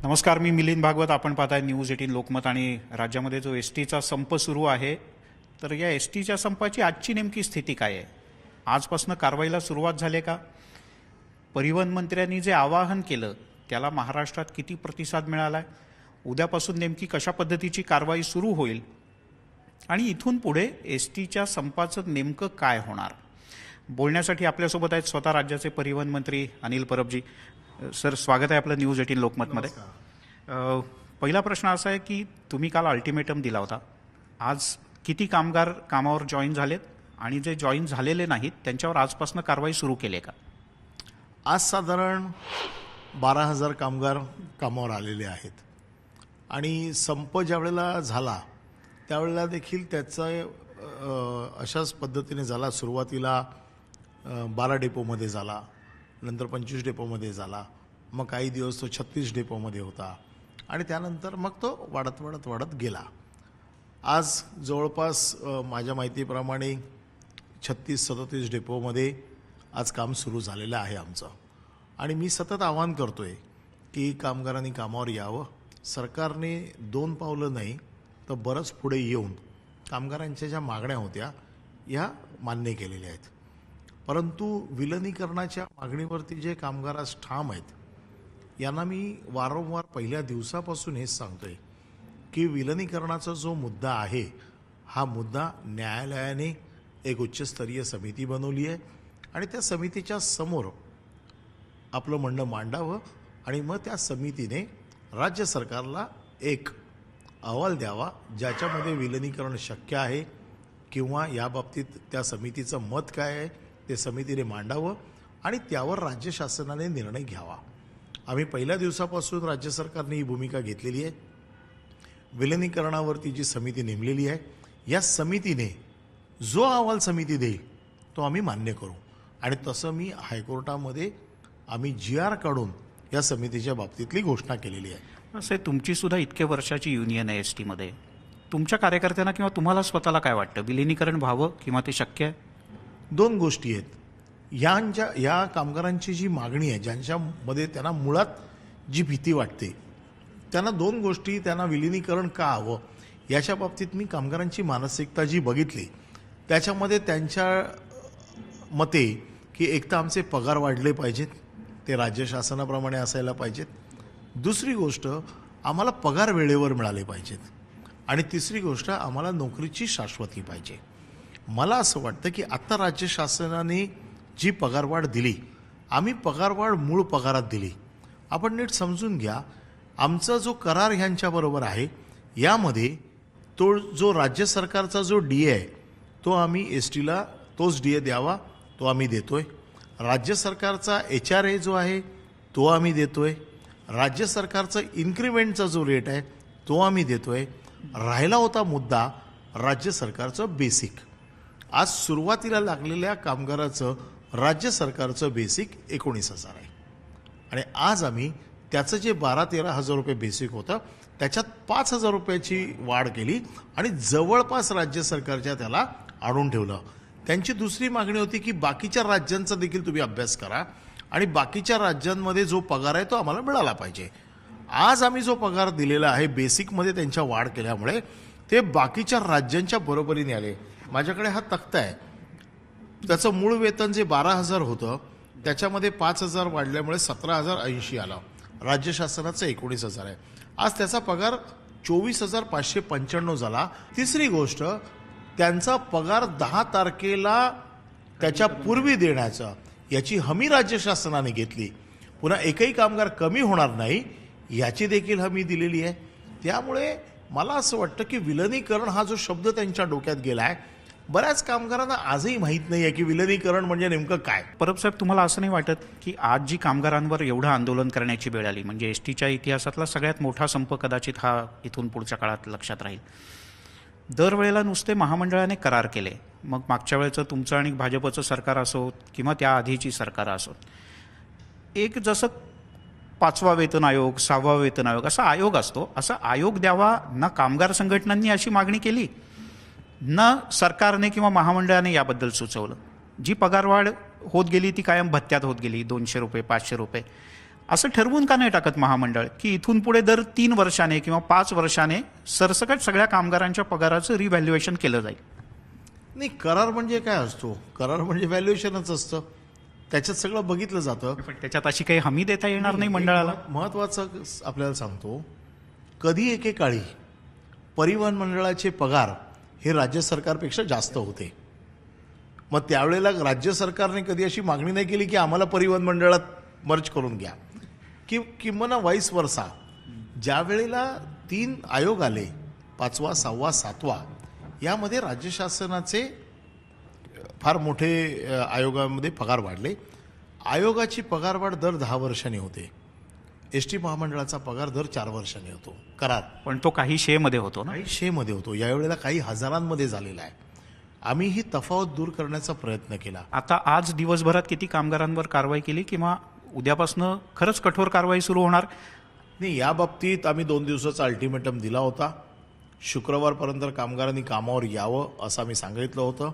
नमस्कार, मी मिलिंद भागवत. आपण पाहताय न्यूज 18 लोकमत. आणि राज्यामध्ये जो एस टीचा संप सुरू आहे, तर या एस टीच्या संपाची आजची नेमकी स्थिती काय आहे? आजपासून कारवाईला सुरुवात झाली का? परिवहन मंत्र्यांनी जे आवाहन केलं त्याला महाराष्ट्रात किती प्रतिसाद मिळाला आहे? उद्यापासून नेमकी कशा पद्धतीची कारवाई सुरू होईल आणि इथून पुढे एस टीच्या संपाचं नेमकं काय होणार? बोलण्यासाठी आपल्यासोबत आहेत स्वतः राज्याचे परिवहन मंत्री अनिल परबजी. सर, स्वागत आहे आपलं न्यूज 18 लोकमतमध्ये. पहिला प्रश्न असा आहे की तुम्ही काल अल्टिमेटम दिला होता. आज किती कामगार कामावर जॉईन झालेत आणि जे जॉईन झालेले नाहीत त्यांच्यावर आजपासून कारवाई सुरू केली आहे का? आज साधारण 12,000 कामगार कामावर आलेले आहेत आणि संप ज्यावेळेला झाला त्यावेळेला देखील त्याचा अशाच पद्धतीने झाला. सुरुवातीला 12 डेपोमध्ये झाला, नंतर 25 डेपोमध्ये झाला, मग काही दिवस तो 36 डेपोमध्ये होता आणि त्यानंतर मग तो वाढत गेला. आज जवळपास माझ्या माहितीप्रमाणे 36-37 डेपोमध्ये आज काम सुरू झालेलं आहे आमचं. आणि मी सतत आवाहन करतो आहे की कामगारांनी कामावर यावं. सरकारने 2 पावलं नाही तर बरंच पुढे येऊन कामगारांच्या ज्या मागण्या होत्या ह्या मान्य केलेल्या आहेत. परंतु विलिनीकरणाच्या मागणीवरती जे कामगार आज ठाम आहेत यांना मी वारंवार पहिल्या दिवसापासून हेच सांगतो आहे की विलिनीकरणाचा जो मुद्दा आहे हा मुद्दा न्यायालयाने एक उच्चस्तरीय समिती बनवली आहे आणि त्या समितीच्या समोर आपलं म्हणणं मांडावं आणि मग त्या समितीने राज्य सरकारला एक अहवाल द्यावा ज्याच्यामध्ये विलिनीकरण शक्य आहे किंवा याबाबतीत त्या समितीचं मत काय आहे ते समितीने मांडावं आणि त्यावर राज्य शासनाने निर्णय घ्यावा. आम्ही पहिल्या दिवसापासून राज्य सरकारने ही भूमिका घेतलेली आहे. विलिनीकरणावरती जी समिती नेमलेली आहे या समितीने जो अहवाल समिती देईल तो आम्ही मान्य करू आणि तसं मी हायकोर्टामध्ये आम्ही GR काढून या समितीच्या बाबतीतली घोषणा केलेली आहे. असं तुमची सुद्धा इतके वर्षाची युनियन आहे एस टीमध्ये. तुमच्या कार्यकर्त्यांना किंवा तुम्हाला स्वतःला काय वाटतं, विलिनीकरण व्हावं किंवा ते शक्य आहे? 2 गोष्टी आहेत. या कामगारांची जी मागणी आहे ज्यांच्यामध्ये त्यांना मुळात जी भीती वाटते त्यांना 2 गोष्टी, त्यांना विलिनीकरण का हवं याच्या बाबतीत मी कामगारांची मानसिकता जी बघितली त्याच्यामध्ये त्यांच्या मते की एक तर आमचे पगार वाढले पाहिजेत, ते राज्य शासनाप्रमाणे असायला पाहिजेत. दुसरी गोष्ट, आम्हाला पगार वेळेवर मिळाले पाहिजेत आणि तिसरी गोष्ट, आम्हाला नोकरीची शाश्वती पाहिजे. मला असं वाटतं की आत्ता राज्य शासनाने जी पगारवाढ दिली, आम्ही पगारवाढ मूळ पगारात दिली. आपण नीट समजून घ्या, आमचा जो करार ह्यांच्याबरोबर आहे यामध्ये तो जो राज्य सरकारचा जो DA आहे तो आम्ही STला तोच DA द्यावा तो आम्ही देतोय. राज्य सरकारचा HRA जो आहे तो आम्ही देतोय. राज्य सरकारचा इन्क्रिमेंटचा जो रेट आहे तो आम्ही देतोय. राहिला होता मुद्दा राज्य सरकारचं बेसिक. आज सुरुवातीला लागलेल्या कामगाराचं राज्य सरकारचं बेसिक 19,000 आहे आणि आज आम्ही त्याचं जे 12-13 हजार रुपये बेसिक होतं त्याच्यात 5,000 रुपयाची वाढ केली आणि जवळपास राज्य सरकारच्या त्याला आणून ठेवलं. त्यांची दुसरी मागणी होती की बाकीच्या राज्यांचा देखील तुम्ही अभ्यास करा आणि बाकीच्या राज्यांमध्ये जो पगार आहे तो आम्हाला मिळाला पाहिजे. आज आम्ही जो पगार दिलेला आहे बेसिकमध्ये त्यांच्या वाढ केल्यामुळे ते बाकीच्या राज्यांच्या बरोबरीने आले. माझ्याकडे हा तक्ता आहे. त्याचं मूळ वेतन जे 12,000 होतं त्याच्यामध्ये 5,000 वाढल्यामुळे 17,080 आलं. राज्य शासनाचं 19,000 आहे. आज त्याचा पगार 24,595 झाला. तिसरी गोष्ट, त्यांचा पगार 10 तारखेला त्याच्या पूर्वी देण्याचा याची हमी राज्य शासनाने घेतली. पुन्हा एकही कामगार कमी होणार नाही याची देखील हमी दिलेली आहे. त्यामुळे मला असं वाटतं की विलिनीकरण हा जो शब्द त्यांच्या डोक्यात गेला आहे, बऱ्याच कामगारांना आजही माहीत नाही आहे की विलिनीकरण म्हणजे नेमकं काय. परब साहेब, तुम्हाला असं नाही वाटत की आज जी कामगारांवर एवढं आंदोलन करण्याची वेळ आली, म्हणजे एस टीच्या इतिहासातला सगळ्यात मोठा संप कदाचित हा इथून पुढच्या काळात लक्षात राहील. दरवेळेला नुसते महामंडळाने करार केले, मग मागच्या वेळेचं तुमचं आणि भाजपचं सरकार असो किंवा त्या आधीची सरकार असो, एक जसं 5वा वेतन आयोग, 6वा वेतन आयोग असा आयोग असतो, असा आयोग द्यावा ना कामगार संघटनांनी अशी मागणी केली ना सरकारने किंवा महामंडळाने याबद्दल सुचवलं. जी पगारवाढ होत गेली ती कायम भत्त्यात होत गेली, 200 रुपये 500 रुपये. असं ठरवून का नाही टाकत महामंडळ की इथून पुढे दर 3 वर्षाने किंवा 5 वर्षाने सरसकट सगळ्या कामगारांच्या पगाराचं रिव्हॅल्युएशन केलं जाईल? नाही, करार म्हणजे काय असतो? करार म्हणजे व्हॅल्युएशनच असतं, त्याच्यात सगळं बघितलं जातं. पण त्याच्यात अशी काही हमी देता येणार नाही मंडळाला? महत्वाचं आपल्याला सांगतो, कधी एकेकाळी परिवहन मंडळाचे पगार हे राज्य सरकारपेक्षा जास्त होते. मग त्यावेळेला राज्य सरकारने कधी अशी मागणी नाही केली की आम्हाला परिवहन मंडळात मर्ज करून घ्या, किंवा वाईस वर्सा. ज्या वेळेला 3 आयोग आले, 5वा, 6वा, 7वा, यामध्ये राज्य शासनाचे फार मोठे आयोगामध्ये पगार वाढले. आयोगाची पगारवाढ दर 10 वर्षांनी होते. एस टी महामंडळाचा पगार दर 4 वर्षांनी होतो करार. पण तो काही शेमध्ये होतो ना? काही शेमध्ये होतो. यावेळेला काही हजारांमध्ये झालेला आहे. आम्ही ही तफावत दूर करण्याचा प्रयत्न केला. आता आज दिवसभरात किती कामगारांवर कारवाई केली किंवा उद्यापासून खरंच कठोर कारवाई सुरू होणार? नाही, या बाबतीत आम्ही 2 दिवसाचा अल्टिमेटम दिला होता. शुक्रवारपर्यंत कामगारांनी कामावर यावं असं आम्ही सांगितलं होतं.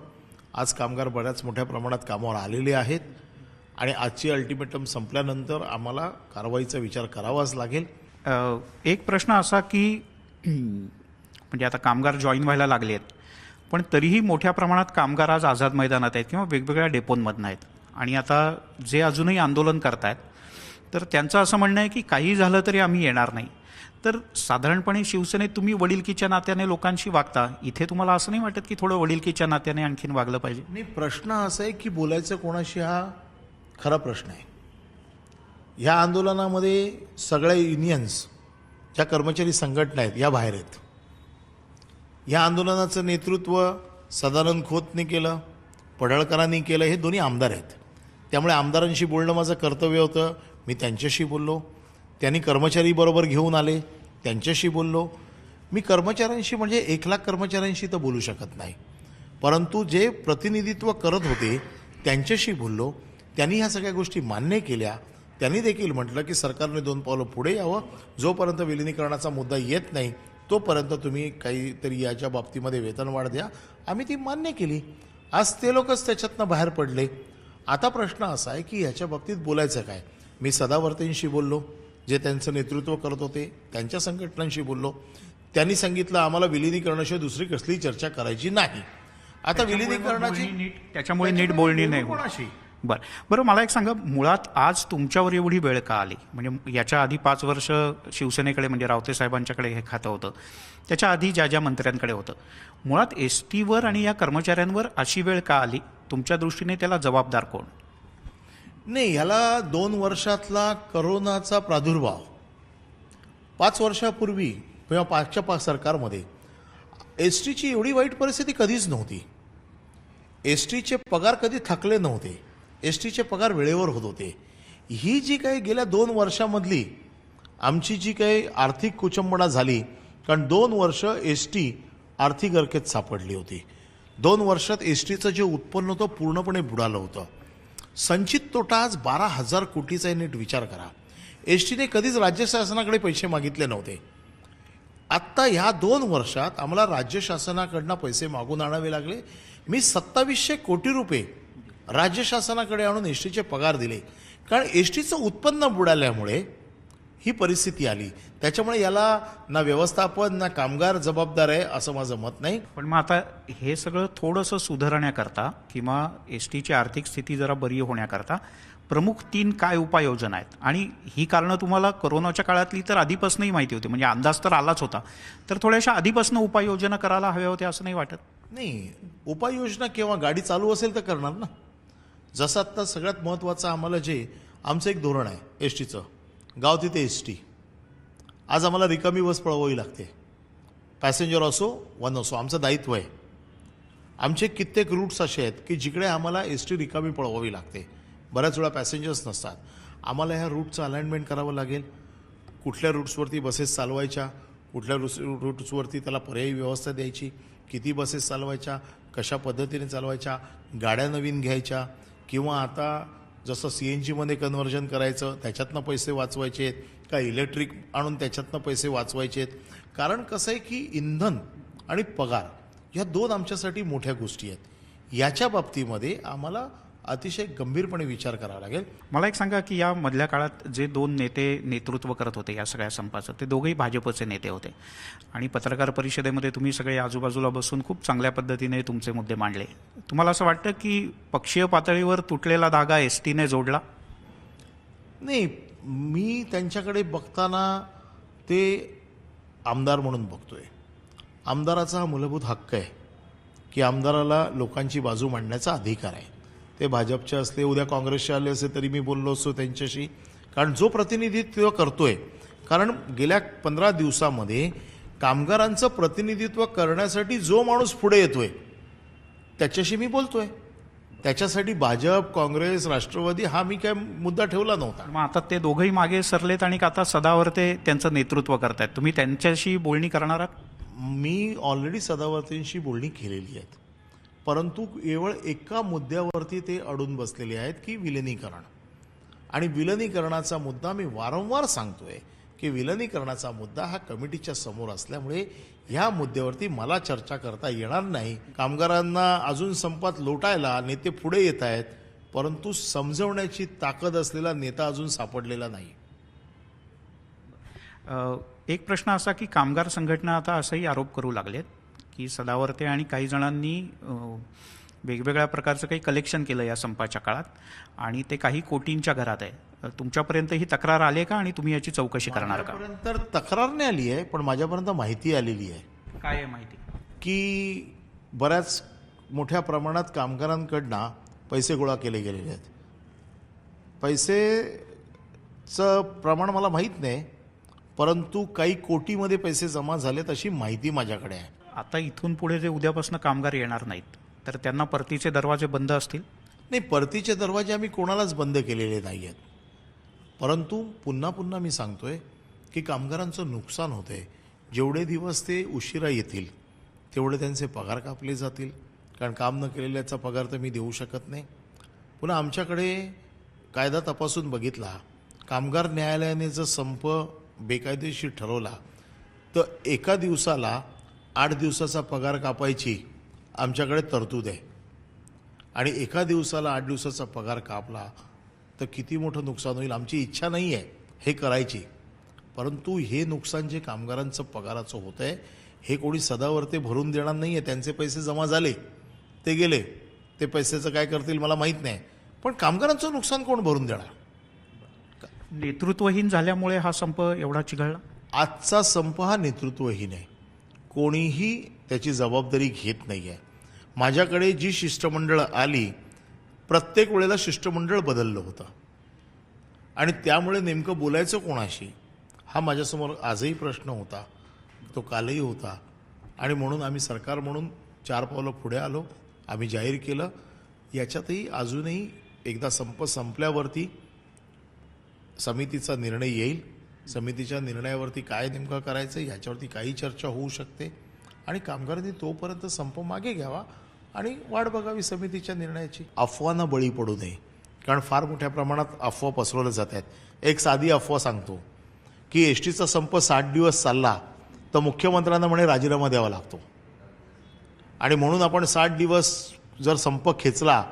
आज कामगार बऱ्याच मोठ्या प्रमाणात कामावर आलेले आहेत आणि आजची अल्टिमेटम संपल्यानंतर आम्हाला कारवाईचा विचार करावाच लागेल. एक प्रश्न असा की म्हणजे आता कामगार जॉईन व्हायला लागले आहेत, पण तरीही मोठ्या प्रमाणात कामगार आज आझाद मैदानात आहेत किंवा वेगवेगळ्या डेपोंमधनं आहेत आणि आता जे अजूनही आंदोलन करतायत तर त्यांचं असं म्हणणं आहे की काही झालं तरी आम्ही येणार नाही. तर साधारणपणे शिवसेनेत तुम्ही वडिलकीच्या नात्याने लोकांशी वागता, इथे तुम्हाला असं नाही वाटत की थोडं वडिलकीच्या नात्याने आणखीन वागलं पाहिजे? नाही, प्रश्न असा आहे की बोलायचं कोणाशी, हा खरा प्रश्न आहे. ह्या आंदोलनामध्ये सगळ्या युनियन्स, ज्या कर्मचारी संघटना आहेत, या बाहेर आहेत. या आंदोलनाचं नेतृत्व सदानंद खोतने केलं, पडळकरांनी केलं. हे दोन्ही आमदार आहेत, त्यामुळे आमदारांशी बोलणं माझं कर्तव्य होतं. मी त्यांच्याशी बोललो. त्यांनी कर्मचारी बरोबर घेऊन आले, त्यांच्याशी बोललो. मी कर्मचाऱ्यांशी म्हणजे 1 लाख कर्मचाऱ्यांशी तर बोलू शकत नाही, परंतु जे प्रतिनिधित्व करत होते त्यांच्याशी बोललो. त्यांनी ह्या सगळ्या गोष्टी मान्य केल्या. त्यांनी देखील म्हटलं की सरकारने 2 पावलं पुढे यावं. जोपर्यंत विलिनीकरणाचा मुद्दा येत नाही तोपर्यंत तुम्ही काहीतरी याच्या बाबतीमध्ये वेतनवाढ द्या. आम्ही ती मान्य केली. आज ते लोकच त्याच्यातनं बाहेर पडले. आता प्रश्न असा आहे की याच्या बाबतीत बोलायचं काय. मी सदावर्तेंशी बोललो, जे त्यांचं नेतृत्व करत होते, त्यांच्या संघटनांशी बोललो. त्यांनी सांगितलं आम्हाला विलिनीकरणाशिवाय दुसरी कसली चर्चा करायची नाही. आता विलिनीकरणाची त्याच्यामुळे नीट बोलणी नाही होत. कोणाशी. बरं, मला एक सांगा, मुळात आज तुमच्यावर एवढी वेळ का आली? म्हणजे याच्या आधी 5 वर्ष शिवसेनेकडे म्हणजे रावते साहेबांच्याकडे हे खातं होतं, त्याच्या आधी ज्या मंत्र्यांकडे होतं. मुळात एस टीवर आणि या कर्मचाऱ्यांवर अशी वेळ का आली? तुमच्या दृष्टीने त्याला जबाबदार कोण? नाही, ह्याला 2 वर्षातला करोनाचा प्रादुर्भाव, 5 वर्षापूर्वी किंवा 5च्या सरकारमध्ये एस टीची एवढी वाईट परिस्थिती कधीच नव्हती. एस टीचे पगार कधी थकले नव्हते. एस टीचे पगार वेळेवर होत होते. ही जी काही गेल्या 2 वर्षामधली आमची जी काही आर्थिक कुचंबणा झाली, कारण 2 वर्ष एस टी आर्थिक गर्केत सापडली होती. 2 वर्षात एस टीचं जे उत्पन्न होतं पूर्णपणे बुडालं होतं. संचित तोटा आज 12,000 कोटीचा. नीट विचार करा. एस टीने कधीच राज्य शासनाकडे पैसे मागितले नव्हते. आत्ता ह्या 2 वर्षात आम्हाला राज्य शासनाकडनं पैसे मागून आणावे लागले. मी 2700 कोटी रुपये राज्य शासनाकडे आणून एस टीचे पगार दिले, कारण एस टीचं उत्पन्न बुडाल्यामुळे ही परिस्थिती आली. त्याच्यामुळे याला ना व्यवस्थापन ना कामगार जबाबदार आहे असं माझं मत नाही. पण मग आता हे सगळं थोडंसं सुधारण्याकरता किंवा एस टीची आर्थिक स्थिती जरा बरी होण्याकरता प्रमुख 3 काय उपाययोजना आहेत? आणि ही कारणं तुम्हाला कोरोनाच्या काळातली तर आधीपासूनही माहिती होती, म्हणजे अंदाज तर आलाच होता, तर थोड्याशा आधीपासून उपाययोजना करायला हव्या होत्या असं नाही वाटत? नाही, उपाययोजना केव्हा गाडी चालू असेल तर करणार ना. जसं आत्ता सगळ्यात महत्त्वाचं आम्हाला जे आमचं एक धोरण आहे एस टीचं, गाव तिथे एस टी. आज आम्हाला रिकामी बस पळवावी लागते, पॅसेंजर असो वा नसो, आमचं दायित्व आहे. आमचे कित्येक रूट्स असे आहेत की जिकडे आम्हाला एस टी रिकामी पळवावी लागते. बऱ्याच वेळा पॅसेंजर्स नसतात. आम्हाला ह्या रूटचं अलाइनमेंट करावं लागेल. कुठल्या रूट्सवरती बसेस चालवायच्या, कुठल्या रूट्सवरती त्याला पर्यायी व्यवस्था द्यायची, किती बसेस चालवायच्या, कशा पद्धतीने चालवायच्या, गाड्या नवीन घ्यायच्या, किंवा आता जसं CNGमध्ये कन्व्हर्जन करायचं त्याच्यातनं पैसे वाचवायचे आहेत का इलेक्ट्रिक आणून त्याच्यातनं पैसे वाचवायचे आहेत. कारण कसं आहे की इंधन आणि पगार ह्या 2 आमच्यासाठी मोठ्या गोष्टी आहेत. याच्या बाबतीमध्ये आम्हाला अतिशय गंभीरपणे विचार करावा लागेल. मला एक सांगा की या मधल्या काळात जे दोन नेते नेतृत्व करत होते या सगळ्या संपाचं, ते दोघेही भाजपचे नेते होते आणि पत्रकार परिषदेमध्ये तुम्ही सगळे आजूबाजूला बसून खूप चांगल्या पद्धतीने तुमचे मुद्दे मांडले. तुम्हाला असं वाटतं की पक्षीय पातळीवर तुटलेला धागा एस टीने जोडला? नाही, मी त्यांच्याकडे बघताना ते आमदार म्हणून बघतोय. आमदाराचा हा मूलभूत हक्क आहे की आमदाराला लोकांची बाजू मांडण्याचा अधिकार आहे. ते भाजपचे असले, उद्या काँग्रेसचे आले असते तरी मी बोललो असतो त्यांच्याशी, कारण जो प्रतिनिधित्व करतोय, कारण गेल्या 15 दिवसामध्ये कामगारांचं प्रतिनिधित्व करण्यासाठी जो माणूस पुढे येतोय त्याच्याशी मी बोलतोय. त्याच्यासाठी भाजप, काँग्रेस, राष्ट्रवादी हा मी काय मुद्दा ठेवला नव्हता. मग आता ते दोघंही मागे सरलेत आणि आता सदावर्ते त्यांचं नेतृत्व करतायत. तुम्ही त्यांच्याशी बोलणी करणार आहात? मी ऑलरेडी सदावर्तेंशी बोलणी केलेली आहेत, परंतु केवळ एका मुद्द्यावरती ते अडून बसलेले आहेत की विलिनीकरण. आणि विलिनीकरणाचा मुद्दा मी वारंवार सांगतोय की विलिनीकरणाचा मुद्दा हा कमिटीच्या समोर असल्यामुळे ह्या मुद्द्यावरती मला चर्चा करता येणार नाही. कामगारांना अजून संपात लोटायला नेते पुढे येत आहेत, परंतु समजवण्याची ताकद असलेला नेता अजून सापडलेला नाही. एक प्रश्न असा की कामगार संघटना आता असाही आरोप करू लागलेत की सदावर्ते आणि काही जणांनी वेगवेगळ्या प्रकारचं काही कलेक्शन केलं या संपाच्या काळात आणि ते काही कोटींच्या घरात आहे. तुमच्यापर्यंत ही तक्रार आली आहे का आणि तुम्ही याची चौकशी करणार का? माझ्यापर्यंत तक्रार नाही आली आहे, पण माझ्यापर्यंत माहिती आलेली आहे. काय आहे माहिती? की बऱ्याच मोठ्या प्रमाणात कामगारांकडनं पैसे गोळा केले गेलेले आहेत. पैसेचं प्रमाण मला माहीत नाही, परंतु काही कोटीमध्ये पैसे जमा झालेत अशी माहिती माझ्याकडे आहे. आता इथून पुढे जे उद्यापासून कामगार येणार नाहीत तर त्यांना परतीचे दरवाजे बंद असतील? नाही, परतीचे दरवाजे आम्ही कोणालाच बंद केलेले नाही आहेत, परंतु पुन्हा पुन्हा मी सांगतोय की कामगारांचं नुकसान होतंय. जेवढे दिवस ते उशिरा येतील तेवढे त्यांचे पगार कापले जातील, कारण काम न केलेल्याचा पगार तर मी देऊ शकत नाही. पुन्हा आमच्याकडे कायदा तपासून बघितला, कामगार न्यायालयाने जर संप बेकायदेशीर ठरवला तर एका दिवसाला 8 दिवसाचा पगार कापायची आमच्याकडे तरतूद आहे. आणि एका दिवसाला 8 दिवसाचा पगार कापला तर किती मोठं नुकसान होईल. आमची इच्छा नाही आहे हे करायची, परंतु हे नुकसान जे कामगारांचं पगाराचं होतं आहे हे कोणी सदावर्ते भरून देणार नाही आहे. त्यांचे पैसे जमा झाले, ते गेले, ते पैशाचं काय करतील मला माहीत नाही, पण कामगारांचं नुकसान कोण भरून देणार? नेतृत्वहीन झाल्यामुळे हा संप एवढा चिघळला. आजचा संप हा नेतृत्वहीन आहे. कोणीही त्याची जबाबदारी घेत नाही आहे. माझ्याकडे जी शिष्टमंडळ आली प्रत्येक वेळेला शिष्टमंडळ बदललं होतं आणि त्यामुळे नेमकं बोलायचं कोणाशी हा माझ्यासमोर आजही प्रश्न होता, तो कालही होता. आणि म्हणून आम्ही सरकार म्हणून 4 पावलं पुढे आलो. आम्ही जाहीर केलं. याच्यातही अजूनही एकदा संप संपल्यावरती समितीचा निर्णय येईल. समितीच्या निर्णयावरती काय नेमकं करायचं याच्यावरती काही चर्चा होऊ शकते आणि कामगारांनी तोपर्यंत संप मागे घ्यावा आणि वाट बघावी समितीच्या निर्णयाची. अफवांना बळी पडू नये, कारण फार मोठ्या प्रमाणात अफवा पसरवल्या जात आहेत. एक साधी अफवा सांगतो की एस टीचा संप 60 दिवस चालला तर मुख्यमंत्र्यांना म्हणे राजीनामा द्यावा लागतो आणि म्हणून आपण 60 दिवस जर संप खेचला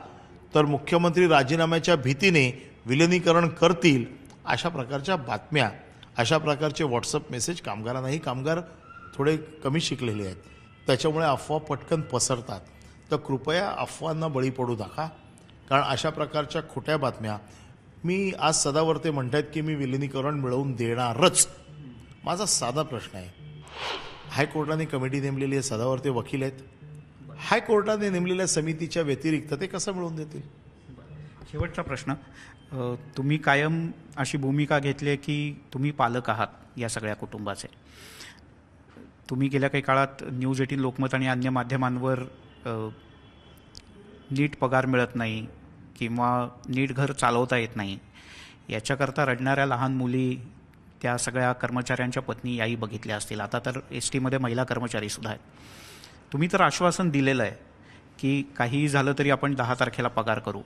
तर मुख्यमंत्री राजीनाम्याच्या भीतीने विलिनीकरण करतील. अशा प्रकारच्या बातम्या, अशा प्रकारचे व्हॉट्सअप मेसेज कामगारांनाही, कामगार थोडे कमी शिकलेले आहेत त्याच्यामुळे अफवा पटकन पसरतात. तर कृपया अफवांना बळी पडू नका, कारण अशा प्रकारच्या खोट्या बातम्या. मी आज सदावर्ते म्हणतात की मी विलिनीकरण मिळवून देणारच. माझा साधा प्रश्न आहे, हायकोर्टाने कमिटी नेमलेली आहे, सदावर्ते वकील आहेत, हायकोर्टाने नेमलेल्या समितीच्या व्यतिरिक्त ते कसं मिळवून देतील? शेवटचा प्रश्न, तुम्ही कायम अशी भूमिका घेतली आहे की तुम्ही पालक आहात या सगळ्या कुटुंबाचे. तुम्ही गेल्या काही काळात न्यूज 18 लोकमत आणि अन्य माध्यमांवर नीट पगार मिळत नाही किंवा नीट घर चालवता येत नाही याच्याकरता रडणाऱ्या लहान मुली, त्या सगळ्या कर्मचाऱ्यांच्या पत्नी याही बघितल्या असतील. आता तर एस टीमध्ये महिला कर्मचारीसुद्धा आहेत. तुम्ही तर आश्वासन दिलेलं आहे की काहीही झालं तरी आपण 10 तारखेला पगार करू,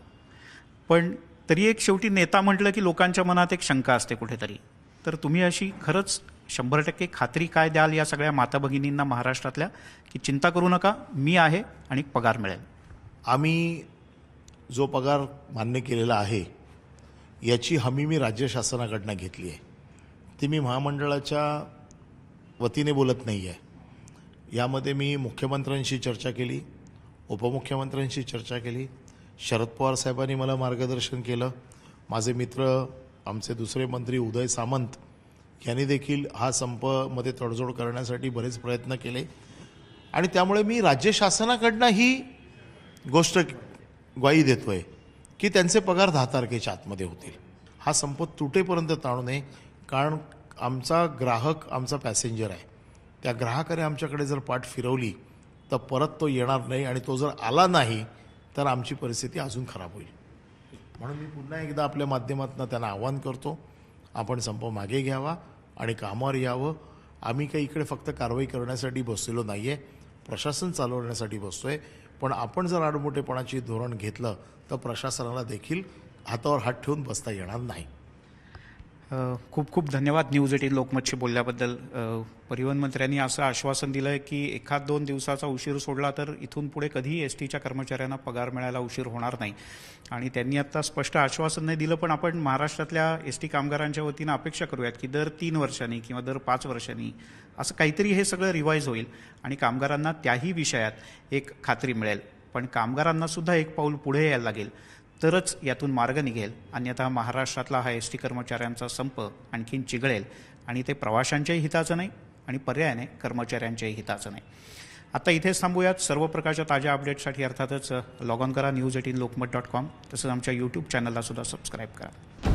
पण तरी एक शेवटी नेता म्हटलं की लोकांच्या मनात एक शंका असते कुठेतरी. तर तुम्ही अशी खरंच 100% खात्री काय द्याल या सगळ्या माता भगिनींना महाराष्ट्रातल्या की चिंता करू नका, मी आहे आणि पगार मिळेल? आम्ही जो पगार मान्य केलेला आहे याची हमी मी राज्य शासनाकडनं घेतली आहे. ती मी महामंडळाच्या वतीने बोलत नाही आहे. यामध्ये मी मुख्यमंत्र्यांशी चर्चा केली, उपमुख्यमंत्र्यांशी चर्चा केली. शरद पवार साहेबांनी मला मार्गदर्शन केलं. माझे मित्र आमचे दुसरे मंत्री उदय सामंत यांनी देखील हा संपमध्ये तडजोड करण्यासाठी बरेच प्रयत्न केले आणि त्यामुळे मी राज्य शासनाकडनं ही गोष्ट ग्वाही देतो आहे की त्यांचे पगार 10 तारखेच्या आतमध्ये होतील. हा संप तुटेपर्यंत टाळू नये, कारण आमचा ग्राहक आमचा पॅसेंजर आहे. त्या ग्राहकाने आमच्याकडे जर पाठ फिरवली तर परत तो येणार नाही आणि तो जर आला नाही तर आमची परिस्थिती अजून खराब होईल. म्हणून मी पुन्हा एकदा आपल्या माध्यमातून त्यांना आवाहन करतो, आपण संप मागे घ्यावा आणि कामावर यावं. आम्ही काही इकडे फक्त कारवाई करण्यासाठी बसलेलो नाही आहे, प्रशासन चालवण्यासाठी बसतो आहे. पण आपण जर आडमोठेपणाची धोरण घेतलं तर प्रशासनाला देखील हातावर हात ठेवून बसता येणार नाही. खूप खूप धन्यवाद न्यूज 18 लोकमतशी बोलल्याबद्दल. परिवहन मंत्र्यांनी असं आश्वासन दिलं आहे की 1-2 दिवसाचा उशीर सोडला तर इथून पुढे कधीही एस टीच्या कर्मचाऱ्यांना पगार मिळायला उशीर होणार नाही. आणि त्यांनी आत्ता स्पष्ट आश्वासन नाही दिलं, पण आपण महाराष्ट्रातल्या एस टी कामगारांच्या वतीनं अपेक्षा करूयात की दर 3 वर्षांनी किंवा दर 5 वर्षांनी असं काहीतरी हे सगळं रिवाईज होईल आणि कामगारांना त्याही विषयात एक खात्री मिळेल. पण कामगारांनासुद्धा एक पाऊल पुढे यायला लागेल तरच यातून मार्ग निघेल. अन्यथा महाराष्ट्रातला हा एस टी कर्मचाऱ्यांचा संप आणखीन चिघळेल आणि ते प्रवाशांच्याही हिताचं नाही आणि पर्यायाने कर्मचाऱ्यांच्याही हिताचं नाही. आता इथेच थांबूयात. सर्व प्रकारच्या ताज्या अपडेट्ससाठी अर्थातच लॉग ऑन करा news18lokmat.com. तसंच आमच्या यूट्यूब चॅनलला सुद्धा सबस्क्राईब करा.